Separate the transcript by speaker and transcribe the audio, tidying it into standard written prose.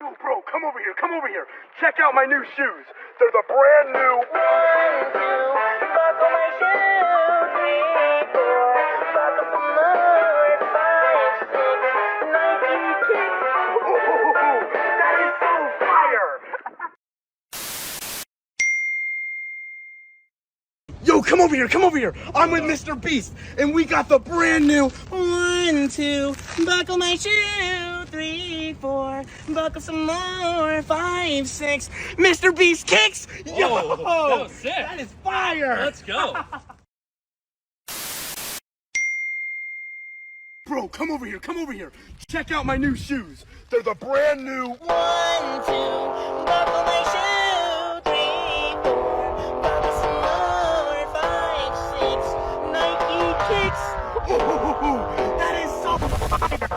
Speaker 1: Yo, bro, come over here, come over here. Check out my new shoes. They're the brand new. 1, 2, buckle my shoe. 3, 4, buckle some more. 5, 6, Nike kicks. Oh, that is so fire. Yo, come over here, come over here. I'm with Mr. Beast, and we got the brand new 1, 2, buckle my shoe. 3, 4, buckle some more. 5, 6, Mr. Beast kicks. Yo,
Speaker 2: that was sick.
Speaker 1: That is fire.
Speaker 2: Let's go.
Speaker 1: Bro, come over here, come over here. Check out my new shoes. They're the brand new 1, 2, buckle my shoe. 3, 4, buckle some more. 5, 6, Nike kicks. Oh, that is so fire.